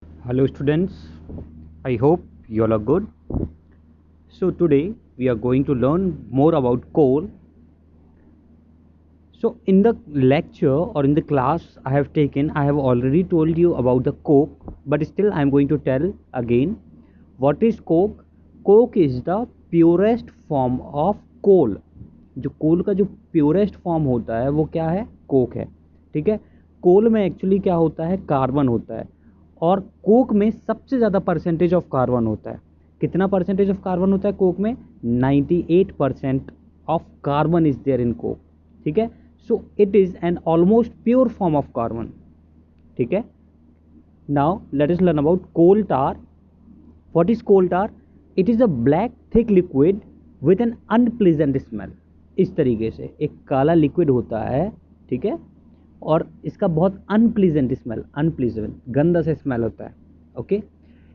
Hello students, I hope you all are good. So today we are going to learn more about coal. So in the lecture or in the class I have taken, I have already told you about the coke, but still I am going to tell again. What is coke? Coke is the purest form of coal. जो कोल का जो purest form होता है वो क्या है? Coke है। ठीक है। कोल में एक्चुअली क्या होता है? कार्बन होता है। और कोक में सबसे ज़्यादा परसेंटेज ऑफ कार्बन होता है। कितना परसेंटेज ऑफ कार्बन होता है कोक में? 98% of carbon is there in coke. ठीक है। So it is an almost pure form of carbon. ठीक है। Now let us learn about coal tar. What is coal tar? It is a black thick liquid with an unpleasant smell. इस तरीके से एक काला liquid होता है, ठीक है, और इसका बहुत अनप्लीजेंट स्मेल, अनप्लीजेंट गंदा से स्मेल होता है. ओके.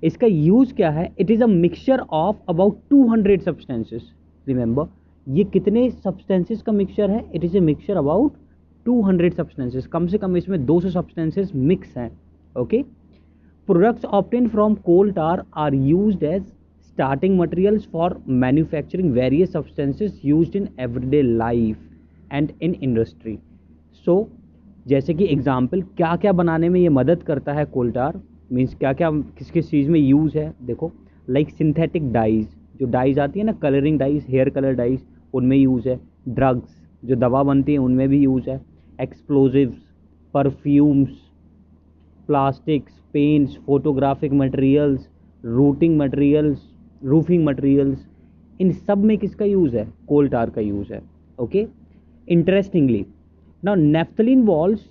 इसका यूज़ क्या है? It is a mixture of about 200 substances. Remember, ये कितने सब्सटेंसेस का मिक्सचर है? It is a mixture about 200 substances. कम से कम इसमें 200 सब्सटेंसेस मिक्स हैं. Okay. Products obtained from coal tar are used as starting materials for manufacturing various substances used in everyday life and in industry. So, जैसे कि example क्या क्या बनाने में ये मदद करता है कोल टार, मीन्स क्या क्या किस किस चीज़ में यूज़ है. देखो, लाइक सिंथेटिक डाइज, जो डाइज आती है ना, colouring dyes, hair colour dyes, उनमें यूज़ है. ड्रग्स, जो दवा बनती है उनमें भी यूज़ है. Explosives, perfumes, plastics, paints, photographic materials, rooting materials, roofing materials, इन सब में किसका यूज़ है? कोल टार का यूज़ है. Okay. Interestingly, now naphthalene balls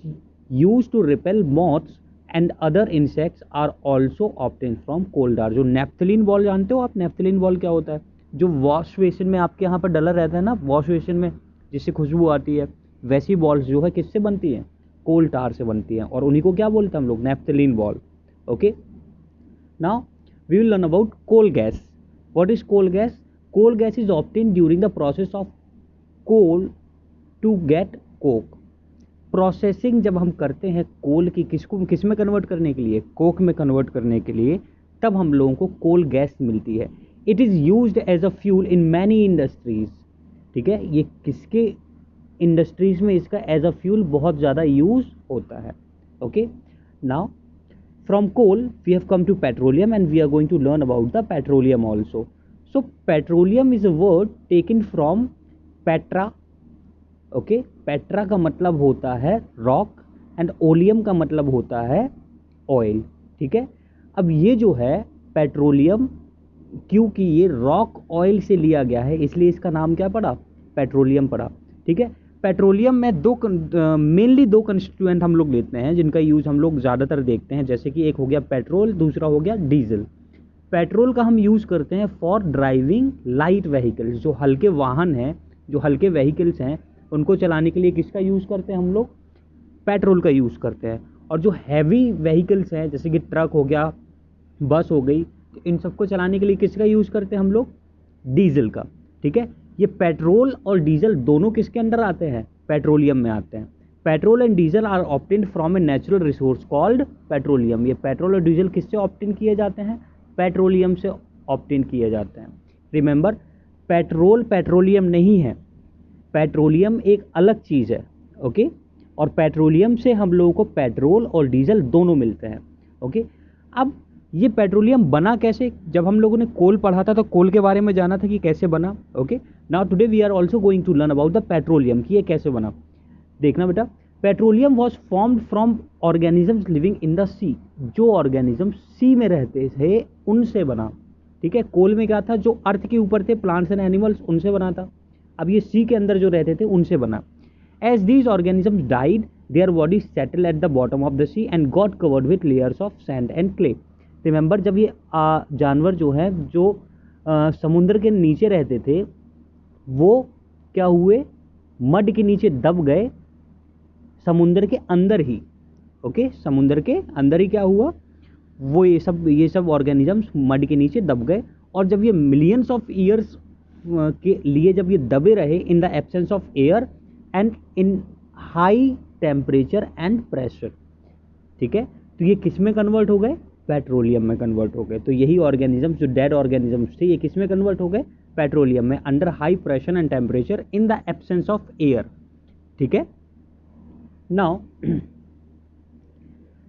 use to repel moths and other insects are also obtain from coal tar. जो naphthalene ball जानते हो आप? नेफ्थलीन बॉल क्या होता है? जो वॉश बेसिन में आपके यहाँ पर डला रहता है ना, वॉश बेसिन में जिससे खुशबू आती है, वैसी बॉल्स जो है किससे बनती हैं? कोल टार से बनती हैं. और उन्हीं को क्या बोलते हैं हम लोग? Naphthalene ball. Okay. Now we will learn about coal gas. What is coal gas? Coal gas is obtain during the process of coal to get coke. Processing जब हम करते हैं कोल की, किसको किस में कन्वर्ट करने के लिए? कोक में कन्वर्ट करने के लिए, तब हम लोगों को कोल गैस मिलती है. It is used as a fuel in many industries. ठीक है. ये किसके इंडस्ट्रीज में इसका एज अ फ्यूल बहुत ज़्यादा यूज होता है. Okay. Now from coal we have come to petroleum and we are going to learn about the petroleum also. So petroleum is a word taken from petra. Okay. Petra का मतलब होता है rock and oleum का मतलब होता है oil. ठीक है. अब ये जो है पेट्रोलियम, क्योंकि ये रॉक ऑयल से लिया गया है, इसलिए इसका नाम क्या पड़ा? पेट्रोलियम पड़ा. ठीक है. पेट्रोलियम में मेनली दो कंस्टिट्यूएंट हम लोग लेते हैं जिनका यूज़ हम लोग ज़्यादातर देखते हैं. जैसे कि एक हो गया पेट्रोल, दूसरा हो गया डीजल. पेट्रोल का हम यूज़ करते हैं फॉर ड्राइविंग लाइट व्हीकल्स. जो हल्के वाहन हैं, जो हल्के व्हीकल्स हैं, उनको चलाने के लिए किसका यूज़ करते हैं हम लोग? पेट्रोल का यूज़ करते हैं. और जो हैवी व्हीकल्स हैं, जैसे कि ट्रक हो गया, बस हो गई, तो इन सबको चलाने के लिए किसका यूज़ करते हैं हम लोग? डीजल का. ठीक है. ये पेट्रोल और डीजल दोनों किसके अंडर आते हैं? पेट्रोलियम में आते हैं. Petrol and diesel are obtained from a natural resource called petroleum. ये पेट्रोल और डीजल किससे ऑब्टेन किए जाते हैं? पेट्रोलियम से ऑब्टेन किए जाते हैं. रिमेंबर, पेट्रोल पेट्रोलियम नहीं है. पेट्रोलियम एक अलग चीज़ है. ओके. और पेट्रोलियम से हम लोगों को पेट्रोल और डीजल दोनों मिलते हैं. ओके. अब ये पेट्रोलियम बना कैसे? जब हम लोगों ने कोल पढ़ा था तो कोल के बारे में जाना था कि कैसे बना. Okay. Now today we are also going to learn about the petroleum, कि ये कैसे बना. देखना बेटा, petroleum was formed from organisms living in the sea. जो ऑर्गेनिज्म सी में रहते थे उनसे बना. ठीक है. कोल में क्या था? जो अर्थ के ऊपर थे, प्लांट्स एंड एनिमल्स, उनसे बना था. अब ये सी के अंदर जो रहते थे उनसे बना. As these organisms died, their body settle at the bottom of the sea and got covered with layers of sand and clay. Remember, जब ये जानवर जो है, जो समुद्र के नीचे रहते थे, वो क्या हुए? मड के नीचे दब गए, समुद्र के अंदर ही. ओके. समुद्र के अंदर ही क्या हुआ? वो ये सब ऑर्गेनिजम्स मड के नीचे दब गए. और जब ये मिलियंस ऑफ ईयर्स के लिए जब ये दबे रहे in the absence of air and in high temperature and pressure, ठीक है, तो ये किस में कन्वर्ट हो गए? पेट्रोलियम में कन्वर्ट हो गए। तो यही ऑर्गेनिज्म जो डेड ऑर्गेनिजम्स थे ये किस में कन्वर्ट हो गए, पेट्रोलियम में, under high pressure and temperature in the absence of air. ठीक है, नाउ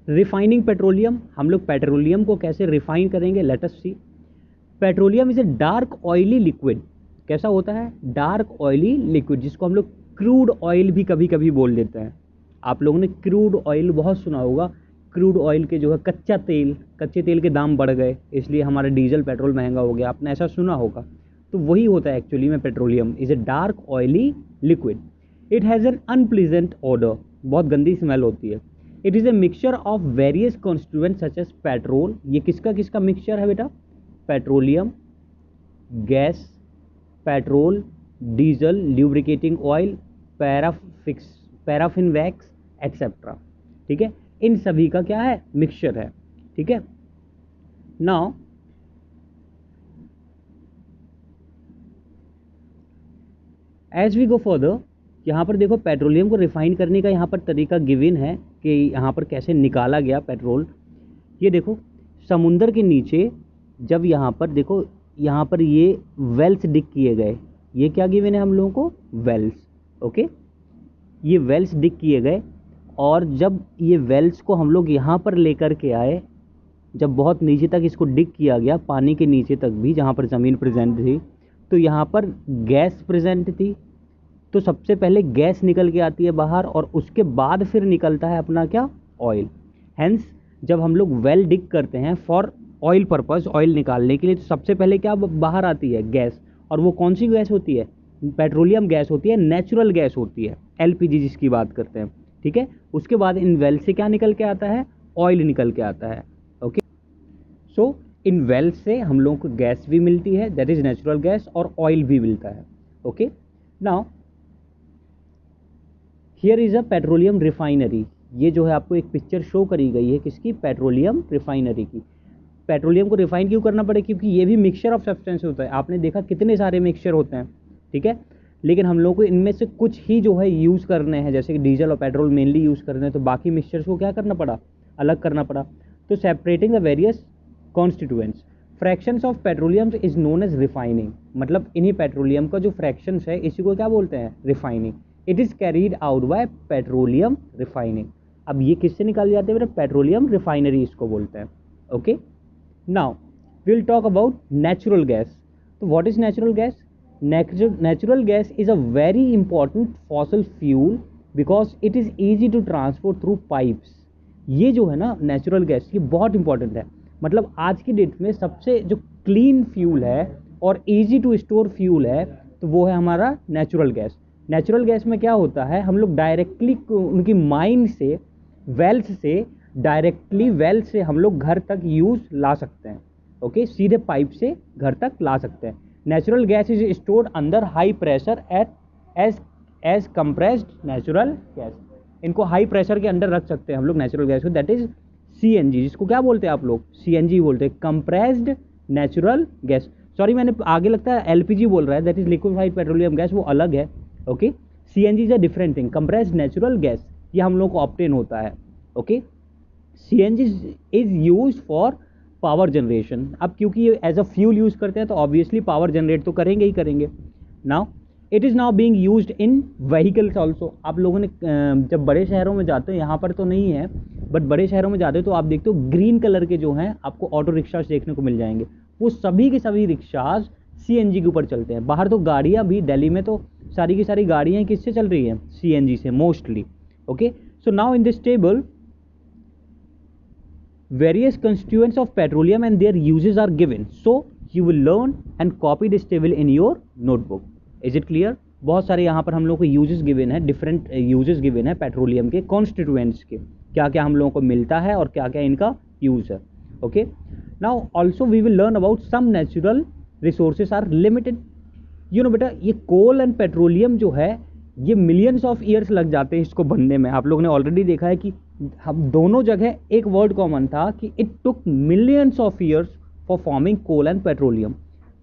रिफाइनिंग पेट्रोलियम, हम लोग पेट्रोलियम को कैसे रिफाइन करेंगे, let us see. Petroleum is a dark oily liquid. कैसा होता है, डार्क ऑयली लिक्विड, जिसको हम लोग क्रूड ऑयल भी कभी कभी बोल देते हैं। आप लोगों ने क्रूड ऑयल बहुत सुना होगा, क्रूड ऑयल के जो है कच्चे तेल के दाम बढ़ गए इसलिए हमारा डीजल पेट्रोल महंगा हो गया, आपने ऐसा सुना होगा। तो वही होता है एक्चुअली में, petroleum is a dark oily liquid. It has an unpleasant odour, बहुत गंदी स्मेल होती है। It is a mixture of various constituent such as petrol, ये किसका किसका मिक्सचर है बेटा, petroleum, gas, petrol, diesel, lubricating oil, paraffin wax etcetera. ठीक है, इन सभी का क्या है, मिक्सचर है। ठीक है, now as we go further, यहाँ पर देखो पेट्रोलियम को रिफाइन करने का यहाँ पर तरीका गिवन है कि यहाँ पर कैसे निकाला गया पेट्रोल। ये देखो समुंदर के नीचे जब यहाँ पर देखो, यहाँ पर ये वेल्स डिग किए गए, ये क्या गिवन है हम लोगों को, वेल्स। ओके, ये वेल्स डिग किए गए और जब ये वेल्स को हम लोग यहाँ पर लेकर के आए, जब बहुत नीचे तक इसको डिग किया गया, पानी के नीचे तक भी जहाँ पर ज़मीन प्रेजेंट थी, तो यहाँ पर गैस प्रेजेंट थी। तो सबसे पहले गैस निकल के आती है बाहर और उसके बाद फिर निकलता है अपना क्या, ऑयल। हेंस जब हम लोग वेल डिग करते हैं फॉर ऑयल पर्पस, ऑयल निकालने के लिए, तो सबसे पहले क्या बाहर आती है, गैस। और वो कौन सी गैस होती है, पेट्रोलियम गैस होती है, नेचुरल गैस होती है, एलपीजी जिसकी बात करते हैं। ठीक है, उसके बाद इन वेल से क्या निकल के आता है, ऑयल निकल के आता है। ओके, सो इन वेल से हम लोगों को गैस भी मिलती है, दैट इज नेचुरल गैस, और ऑयल भी मिलता है। Okay, now here is a petroleum refinery. ये जो है आपको एक पिक्चर शो करी गई है किसकी, पेट्रोलियम रिफाइनरी की। पेट्रोलियम को रिफाइन क्यों करना पड़े, क्योंकि ये भी मिक्सचर ऑफ सब्सटेंस होता है। आपने देखा कितने सारे मिक्सचर होते हैं, ठीक है, लेकिन हम लोगों को इनमें से कुछ ही जो है यूज़ करने हैं, जैसे कि डीजल और पेट्रोल मेनली यूज़ करने हैं, तो बाकी मिक्सचर्स को क्या करना पड़ा, अलग करना पड़ा। तो separating the various constituents, fractions of petroleum is known as refining. मतलब इन्हीं पेट्रोलियम का जो फ्रैक्शंस है इसी को क्या बोलते हैं, refining. It is carried out by petroleum refining. अब ये किससे निकाले जाते हैं बेटा, पेट्रोलियम रिफाइनरी इसको बोलते हैं। Okay, now will talk about natural gas. तो what is natural gas, natural gas is a very important fossil fuel because it is easy to transport through pipes. ये जो है ना नेचुरल गैस, ये बहुत इंपॉर्टेंट है। मतलब आज की डेट में सबसे जो क्लीन फ्यूल है और ईजी टू स्टोर फ्यूल है तो वो है हमारा नेचुरल गैस। नेचुरल गैस में क्या होता है, हम लोग डायरेक्टली उनकी माइन से, वेल्स से, डायरेक्टली वेल से हम लोग घर तक यूज़ ला सकते हैं। ओके, सीधे पाइप से घर तक ला सकते हैं। Natural gas is stored under high pressure at as compressed natural gas. इनको हाई प्रेशर के अंडर रख सकते हैं हम लोग नेचुरल गैस को, दैट इज सीएनजी, जिसको क्या बोलते हैं आप लोग, सीएनजी बोलते हैं, कंप्रेस्ड नेचुरल गैस। सॉरी मैंने आगे लगता है एलपीजी बोल रहा है, that is liquefied petroleum gas, वो अलग है। Okay, CNG is a different thing, compressed natural gas ये हम लोग को ऑब्टेन होता है। Okay, CNG is used for power generation. अब क्योंकि ये एज अ फ्यूल यूज़ करते हैं तो ऑब्वियसली पावर जनरेट तो करेंगे ही करेंगे। Now it is now being used in vehicles also. आप लोगों ने जब बड़े शहरों में जाते हो, यहाँ पर तो नहीं है बट बड़े शहरों में जाते हो तो आप देखते हो ग्रीन कलर के जो हैं आपको ऑटो रिक्शाज देखने को मिल जाएंगे। वो सभी के सभी रिक्शाज सीएनजी के ऊपर चलते हैं। बाहर तो गाड़ियाँ भी, दिल्ली में तो सारी की सारी गाड़ियाँ किससे चल रही हैं, सीएनजी से mostly. Okay, so now in this table various constituents of petroleum and their uses are given, so you will learn and copy this table in your notebook. Is it clear? बहुत सारे यहाँ पर हम लोग को uses given है, different uses given है petroleum के, कॉन्स्टिट्यूएंट्स के, क्या क्या हम लोगों को मिलता है और क्या क्या इनका यूज है। Okay, now also we will learn about some natural resources are limited. You know बेटा, ये कोल एंड पेट्रोलियम जो है ये मिलियंस ऑफ ईयर्स लग जाते हैं इसको बनने में। आप लोगों ने ऑलरेडी देखा है कि हम दोनों जगह एक वर्ड कॉमन था कि it took millions of years for forming coal and petroleum.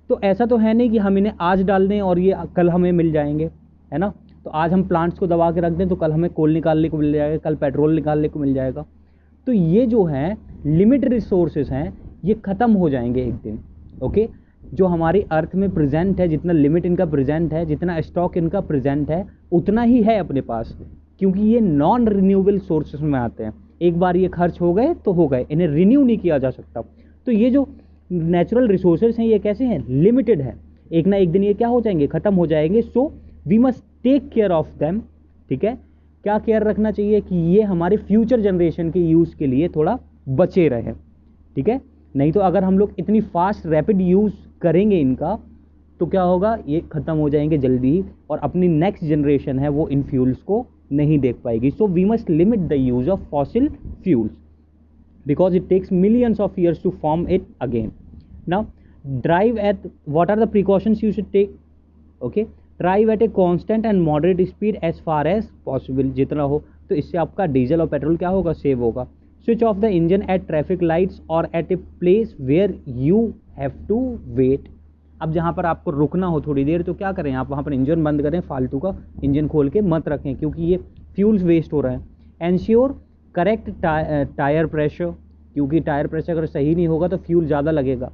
तो ऐसा तो है नहीं कि हम इन्हें आज डाल दें और ये कल हमें मिल जाएंगे, है ना। तो आज हम प्लांट्स को दबा के रख दें तो कल हमें कोल निकालने को मिल जाएगा, कल पेट्रोल निकालने को मिल जाएगा। तो ये जो है लिमिटेड रिसोर्सेज हैं, ये ख़त्म हो जाएंगे एक दिन। ओके, जो हमारी अर्थ में प्रेजेंट है, जितना लिमिट इनका प्रेजेंट है, जितना स्टॉक इनका प्रेजेंट है, उतना ही है अपने पास, क्योंकि ये नॉन रिन्यूएबल सोर्सेस में आते हैं। एक बार ये खर्च हो गए तो हो गए, इन्हें रिन्यू नहीं किया जा सकता। तो ये जो नेचुरल रिसोर्सेज हैं ये कैसे हैं, लिमिटेड है, एक ना एक दिन ये क्या हो जाएंगे, ख़त्म हो जाएंगे। So we must take care of them. ठीक है, क्या केयर रखना चाहिए कि ये हमारे फ्यूचर जनरेशन के यूज़ के लिए थोड़ा बचे रहें। ठीक है, नहीं तो अगर हम लोग इतनी फास्ट रैपिड यूज़ करेंगे इनका तो क्या होगा, ये ख़त्म हो जाएंगे जल्दी ही, और अपनी नेक्स्ट जनरेशन है वो इन फ्यूल्स को नहीं देख पाएगी। So we must limit the use of fossil fuels because it takes millions of years to form it again. Now drive at, what are the precautions you should take? Okay, drive at a constant and moderate speed as far as possible, जितना हो, तो इससे आपका diesel और petrol क्या होगा, save होगा। Switch off the engine at traffic lights और at a place where you have to wait. अब जहाँ पर आपको रुकना हो थोड़ी देर तो क्या करें आप, वहाँ पर इंजन बंद करें, फालतू का इंजन खोल के मत रखें, क्योंकि ये फ्यूल्स वेस्ट हो रहे हैं। एंश्योर करेक्ट टायर प्रेशर, क्योंकि टायर प्रेशर अगर सही नहीं होगा तो फ्यूल ज़्यादा लगेगा।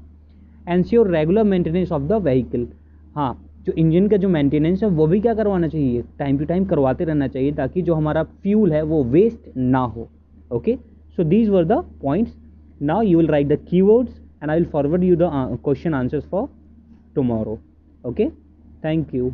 Ensure regular maintenance of the vehicle, हाँ, जो इंजन का जो मेंटेनेंस है वो भी क्या करवाना चाहिए, टाइम टू टाइम करवाते रहना चाहिए, ताकि जो हमारा फ्यूल है वो वेस्ट ना हो। Okay, so these were the points. Now you will write the keywords and I will forward you the question answers for tomorrow. Okay, thank you.